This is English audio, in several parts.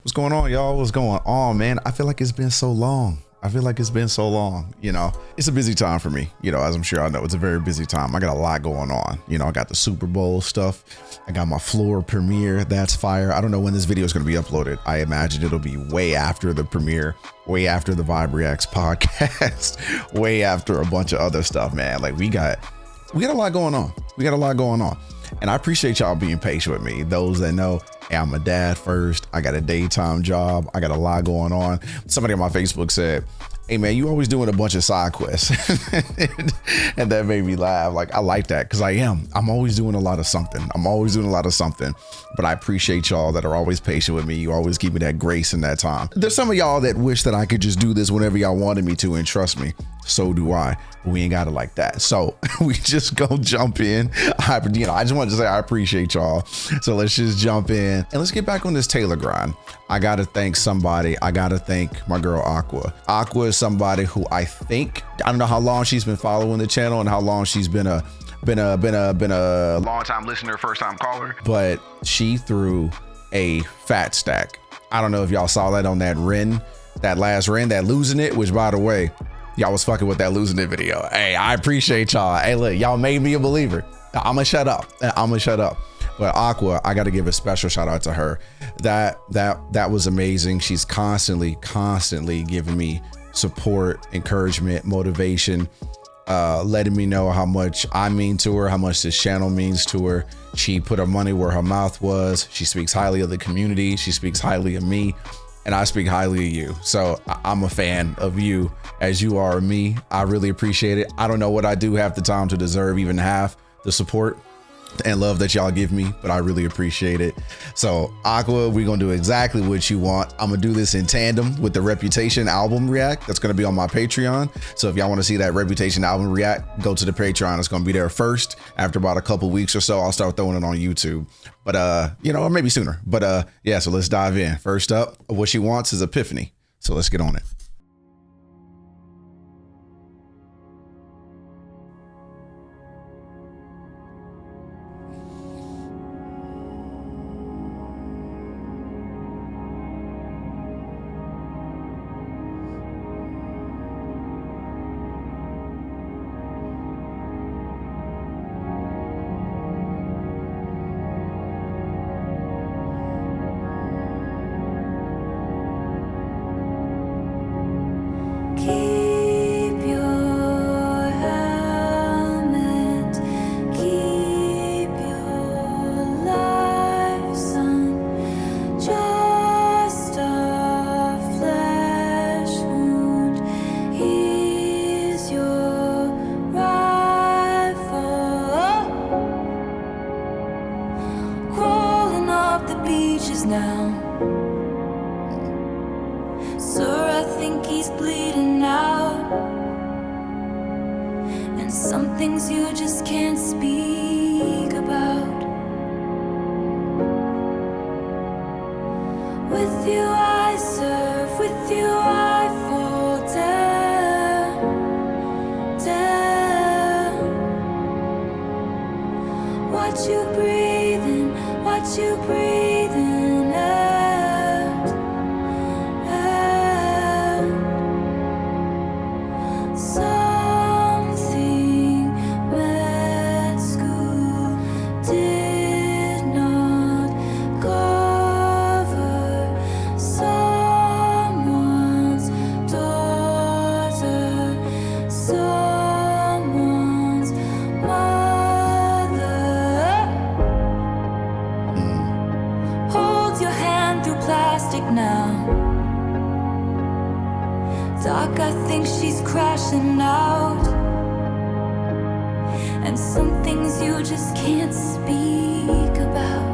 What's going on, y'all? What's going on, man? I feel like it's been so long. You know, it's a busy time for me. You know, as I'm sure I know, it's a very busy time. I got a lot going on. You know, I got the Super Bowl stuff. I got my floor premiere. That's fire. I don't know when this video is going to be uploaded. I imagine it'll be way after the premiere, way after the Vibe Reacts podcast, way after a bunch of other stuff, man. Like we got a lot going on. And I appreciate y'all being patient with me. Those that know, hey, I'm a dad first. I got a daytime job. I got a lot going on. Somebody on my Facebook said, hey man, you always doing a bunch of side quests. And that made me laugh. Like, I like that because I'm always doing a lot of something. But I appreciate y'all that are always patient with me. You always give me that grace and that time. There's some of y'all that wish that I could just do this whenever y'all wanted me to, and trust me, so do I. But we ain't got it like that. So we just go jump in. I just wanted to say I appreciate y'all. So let's just jump in and let's get back on this Taylor grind. I got to thank somebody. I got to thank my girl Aqua. Aqua is somebody who I don't know how long she's been following the channel and how long she's been a long time listener, first time caller, but she threw a fat stack. I don't know if y'all saw that on that last Ren, that losing it, which by the way, y'all was fucking with that losing it video. Hey, I appreciate y'all. Hey, look, y'all made me a believer. I'ma shut up. But Aqua, I got to give a special shout out to her. That was amazing. She's constantly giving me support, encouragement, motivation, letting me know how much I mean to her, how much this channel means to her. She put her money where her mouth was. She speaks highly of the community. She speaks highly of me, and I speak highly of you. So I'm a fan of you as you are of me. I really appreciate it. I don't know what I do half the time to deserve even half the support and love that y'all give me, but I really appreciate it. So Aqua, we're gonna do exactly what you want. I'm gonna do this in tandem with the Reputation album react that's gonna be on my Patreon. So if y'all want to see that Reputation album react, go to the Patreon. It's gonna be there first. After about a couple weeks or so, I'll start throwing it on YouTube, but you know, or maybe sooner. But yeah, so let's dive in. First up, what she wants is Epiphany, so let's get on it. Now, sir, I think he's bleeding out, and some things you just can't speak about. With you I serve, with you I fall down, down. Watch you breathing, watch you breathing. Now, Doc, I think she's crashing out, and some things you just can't speak about.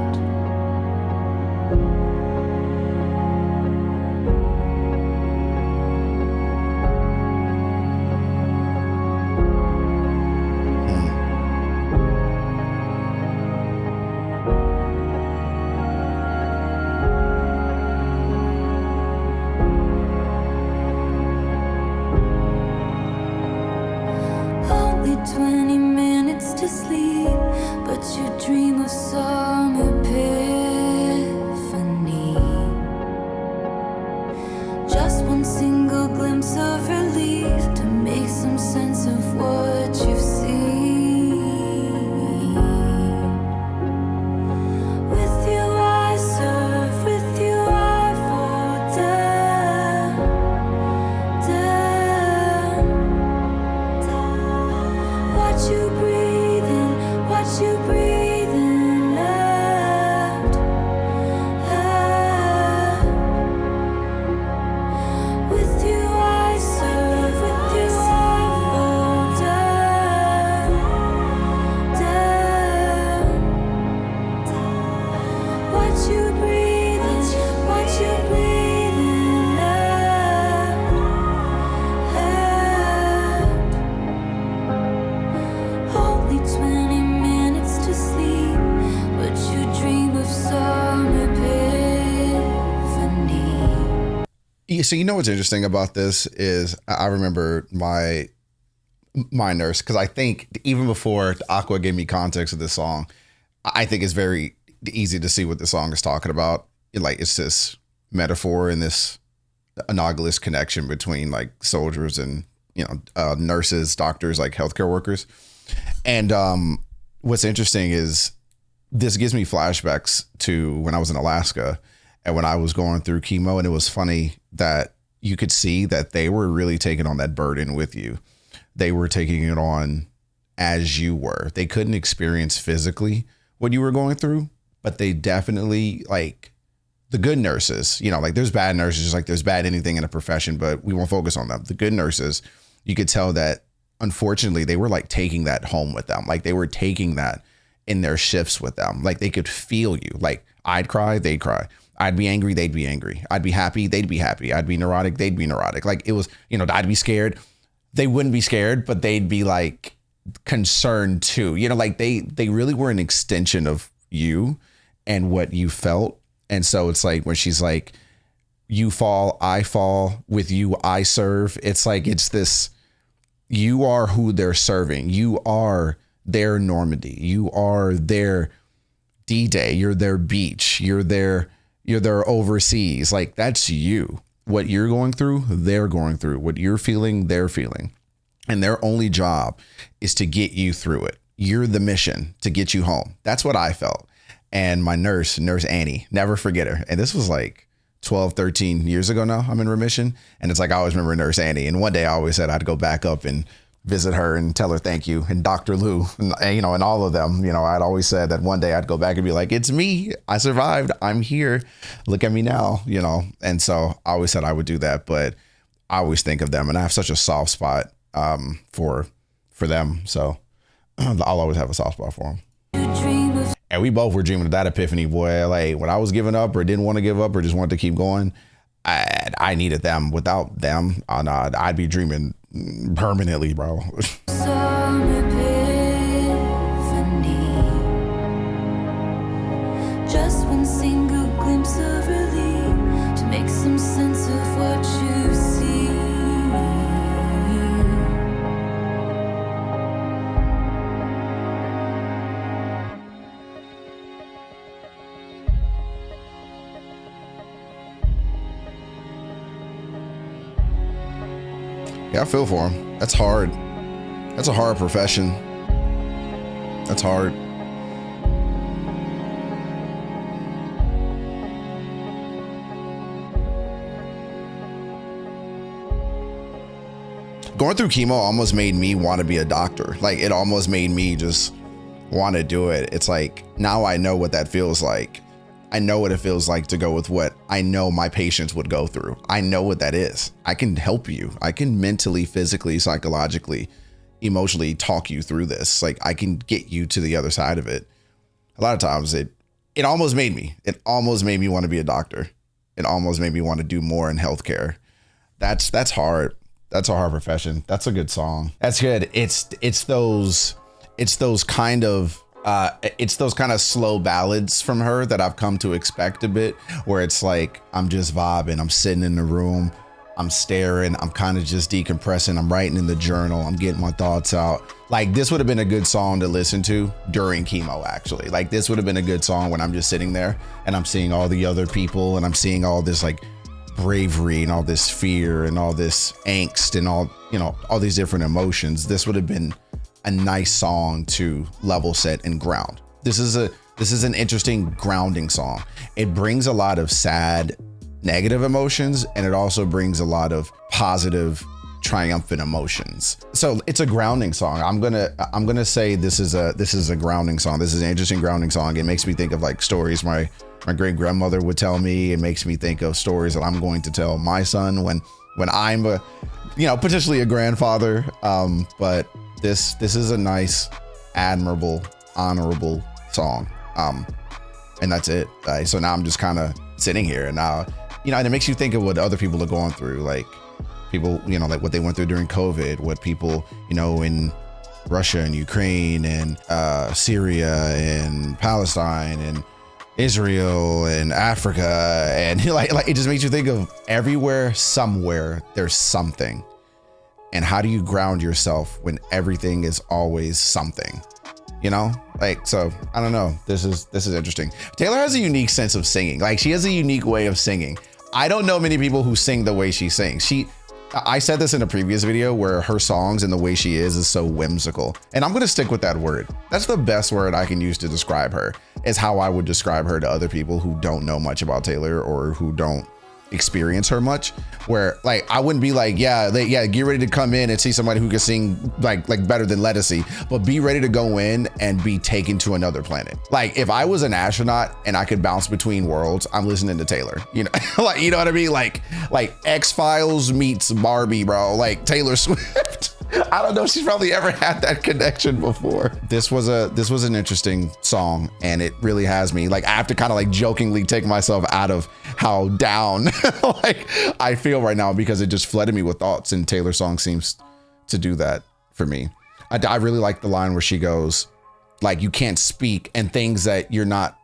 Only 20 minutes to sleep, but you dream of so one single glimpse of relief to make some sense of what you've seen. With you I serve, with you I fall down, down. Watch you breathe in, watch you breathe in, out, out. With you I serve, with you I fall down, down. Watch you breathe in, watch you breathe in, out, out. Only 20 minutes to sleep, but you dream of some epiphany. Yeah, so you know what's interesting about this is I remember my nurse, because I think even before Aqua gave me context of this song, I think it's very easy to see what the song is talking about. Like, it's this metaphor and this analogous connection between like soldiers and, nurses, doctors, like healthcare workers. And what's interesting is this gives me flashbacks to when I was in Alaska and when I was going through chemo. And it was funny that you could see that they were really taking on that burden with you. They were taking it on as you were. They couldn't experience physically what you were going through, but they definitely, like, the good nurses, like there's bad nurses, just like there's bad anything in a profession, but we won't focus on them. The good nurses, you could tell that unfortunately they were like taking that home with them. Like they were taking that in their shifts with them. Like they could feel you. Like I'd cry, they'd cry. I'd be angry, they'd be angry. I'd be happy, they'd be happy. I'd be neurotic, they'd be neurotic. Like it was, I'd be scared. They wouldn't be scared, but they'd be like concerned too. Like they really were an extension of you and what you felt. And so it's like when she's like, you fall, I fall, with you, I serve. It's like, it's this, you are who they're serving. You are their Normandy. You are their D-Day. You're their beach. You're their overseas. Like that's you. What you're going through, they're going through. What you're feeling, they're feeling. And their only job is to get you through it. You're the mission to get you home. That's what I felt. And my nurse Annie, never forget her. And this was like 12, 13 years ago now. I'm in remission. And it's like, I always remember Nurse Annie. And one day I always said I'd go back up and visit her and tell her thank you. And Dr. Lou, and all of them, I'd always said that one day I'd go back and be like, it's me. I survived. I'm here. Look at me now, And so I always said I would do that. But I always think of them. And I have such a soft spot for them. So I'll always have a soft spot for them. And we both were dreaming of that epiphany, boy. Like when I was giving up or didn't want to give up or just wanted to keep going, I needed them. Without them, I'd be dreaming permanently, bro. Some epiphany. Just one single glimpse of relief to make some sense of what you see. Yeah, I feel for him. That's hard. That's a hard profession. That's hard. Going through chemo almost made me want to be a doctor. Like it almost made me just want to do it. It's like, now I know what that feels like. I know what it feels like to go with what I know my patients would go through. I know what that is. I can help you. I can mentally, physically, psychologically, emotionally talk you through this. Like I can get you to the other side of it. A lot of times it almost made me want to be a doctor. It almost made me want to do more in healthcare. That's hard. That's a hard profession. That's a good song. That's good. It's those kind of slow ballads from her that I've come to expect a bit, where it's like, I'm just vibing. I'm sitting in the room. I'm staring. I'm kind of just decompressing. I'm writing in the journal. I'm getting my thoughts out. Like this would have been a good song to listen to during chemo, actually. Like this would have been a good song when I'm just sitting there and I'm seeing all the other people and I'm seeing all this like bravery and all this fear and all this angst and all, you know, all these different emotions, this would have been a nice song to level set and ground. This is an interesting grounding song. It brings a lot of sad, negative emotions, and it also brings a lot of positive, triumphant emotions. So it's a grounding song. I'm gonna say this is a grounding song. This is an interesting grounding song. It makes me think of like stories my great grandmother would tell me. It makes me think of stories that I'm going to tell my son when I'm potentially a grandfather. But this is a nice, admirable, honorable song. And that's it. So now I'm just kind of sitting here, and now, and it makes you think of what other people are going through, like people, like what they went through during COVID, what people, in Russia and Ukraine and Syria and Palestine and Israel and Africa, and like it just makes you think of everywhere, somewhere there's something. And how do you ground yourself when everything is always something? So I don't know. This is interesting. Taylor has a unique sense of singing. Like, she has a unique way of singing. I don't know many people who sing the way she sings. I said this in a previous video where her songs and the way she is so whimsical. And I'm going to stick with that word. That's the best word I can use to describe her, is how I would describe her to other people who don't know much about Taylor or who don't experience her much, where like I wouldn't be like, get ready to come in and see somebody who can sing like better than Lettucey, but be ready to go in and be taken to another planet. Like, if I was an astronaut and I could bounce between worlds, I'm listening to Taylor, like, you know what I mean? Like X-Files meets Barbie, bro, like Taylor Swift. I don't know if she's probably ever had that connection before. This was an interesting song, and it really has me. Like, I have to kind of like jokingly take myself out of how down like I feel right now, because it just flooded me with thoughts, and Taylor's song seems to do that for me. I really like the line where she goes, like, you can't speak and things that you're not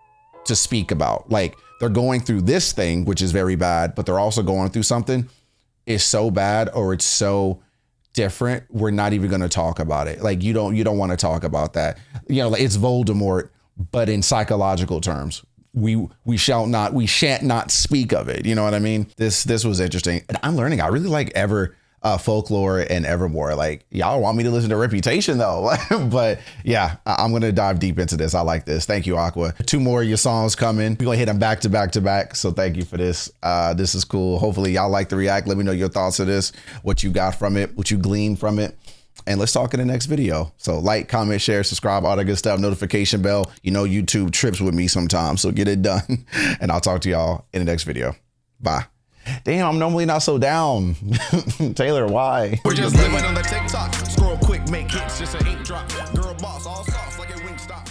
to speak about. Like, they're going through this thing, which is very bad, but they're also going through something is so bad, or it's so different, we're not even going to talk about it. Like, you don't want to talk about that. Like, it's Voldemort, but in psychological terms. We shan't not speak of it. You know what I mean? This was interesting. And I'm learning. I really like Folklore and Evermore. Like, y'all want me to listen to Reputation though. But yeah, I'm going to dive deep into this. I like this. Thank you, Aqua. 2 more of your songs coming. We're going to hit them back to back to back. So thank you for this. This is cool. Hopefully y'all like the react. Let me know your thoughts of this, what you got from it, what you gleaned from it. And let's talk in the next video. So like, comment, share, subscribe, all that good stuff, notification bell. YouTube trips with me sometimes, so get it done. And I'll talk to y'all in the next video. Bye. Damn, I'm normally not so down. Taylor, why? We're just living on the TikTok. Scroll quick, make hits, just an ink drop. Girl boss, all sauce like a wing stop.